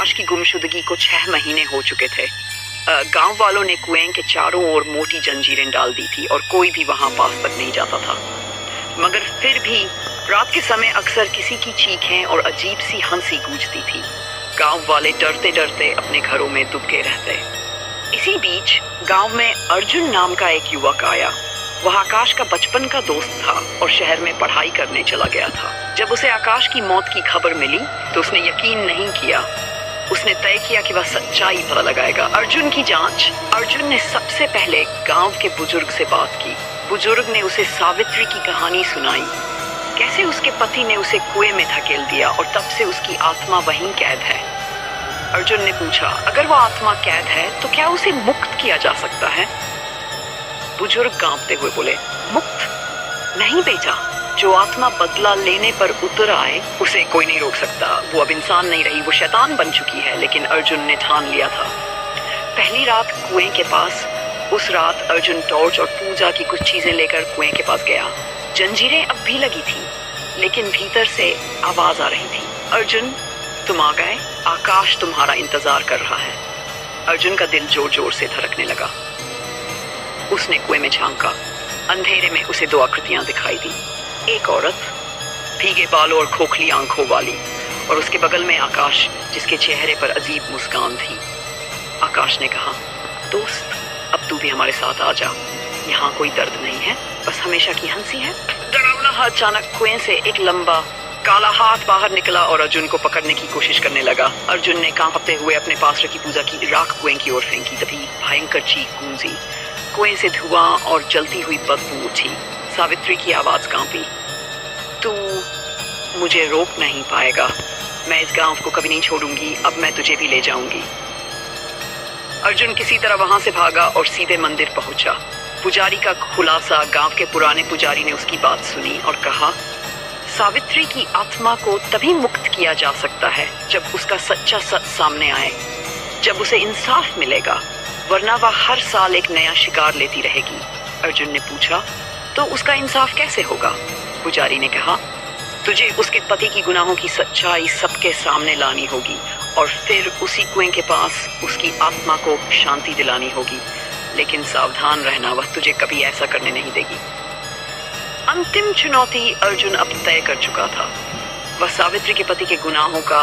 आकाश की गुमशुदगी को 6 महीने हो चुके थे। गांव वालों ने कुएं के चारों ओर मोटी जंजीरें डाल दी थी और कोई भी वहां पास तक नहीं जाता था। मगर फिर भी रात के समय अक्सर किसी की चीखें और अजीब सी हंसी गूंजती थी। गांव वाले डरते डरते अपने घरों में दुबके रहते। इसी बीच गांव में अर्जुन नाम का एक युवक आया। वह आकाश का बचपन का दोस्त था और शहर में पढ़ाई करने चला गया था। जब उसे आकाश की मौत की खबर मिली तो उसने यकीन नहीं किया। उसने तय किया कि वह सच्चाई पता लगाएगा। अर्जुन की जांच। अर्जुन ने सबसे पहले गांव के बुजुर्ग से बात की। बुजुर्ग ने उसे सावित्री की कहानी सुनाई, कैसे उसके पति ने उसे कुएं में धकेल दिया और तब से उसकी आत्मा वहीं कैद है। अर्जुन ने पूछा, अगर वह आत्मा कैद है तो क्या उसे मुक्त किया जा सकता है? बुजुर्ग कांपते हुए बोले, मुक्त? नहीं बेटा, जो आत्मा बदला लेने पर उतर आए उसे कोई नहीं रोक सकता। वो अब इंसान नहीं रही, वो शैतान बन चुकी है। लेकिन अर्जुन ने ठान लिया था। पहली रात कुएं के पास। उस रात अर्जुन टॉर्च और पूजा की कुछ चीजें लेकर कुएं के पास गया। जंजीरें अब भी लगी थी, लेकिन भीतर से आवाज आ रही थी, अर्जुन तुम आ गए, आकाश तुम्हारा इंतजार कर रहा है। अर्जुन का दिल जोर जोर से धड़कने लगा। उसने कुएं में झांका। अंधेरे में उसे 2 आकृतियां दिखाई दी। एक औरत, भीगे बालों और खोखली आंखों वाली, और उसके बगल में आकाश, जिसके चेहरे पर अजीब मुस्कान थी। आकाश ने कहा, दोस्त अब तू भी हमारे साथ आ जा। यहाँ कोई दर्द नहीं है, बस हमेशा की हंसी है। डरावना अचानक कुएं से एक लंबा काला हाथ बाहर निकला और अर्जुन को पकड़ने की कोशिश करने लगा। अर्जुन ने कांपते हुए अपने पास रखी पूजा की राख कुएं की ओर फेंकी। तभी भयंकर चीख गूंजी। कुएं से धुआं और जलती हुई बदबू उठी। सावित्री की आवाज कांपी, तू मुझे रोक नहीं पाएगा। मैं इस गांव को कभी नहीं छोड़ूंगी। अब मैं तुझे भी ले जाऊंगी। अर्जुन किसी तरह वहां से भागा और सीधे मंदिर पहुंचा। पुजारी का खुलासा, गांव के पुराने पुजारी ने उसकी बात सुनी और कहा, सावित्री की आत्मा को तभी मुक्त किया जा सकता है जब उसका सच्चा सच सामने आए, जब उसे इंसाफ मिलेगा, वरना वह हर साल एक नया शिकार लेती रहेगी। अर्जुन ने पूछा, तो उसका इंसाफ कैसे होगा? पुजारी ने कहा, तुझे उसके पति की गुनाहों की सच्चाई सबके सामने लानी होगी और फिर उसी कुएं के पास उसकी आत्मा को शांति दिलानी होगी। लेकिन सावधान रहना, वह तुझे कभी ऐसा करने नहीं देगी। अंतिम चुनौती अर्जुन अब तय कर चुका था। वह सावित्री के पति के गुनाहों का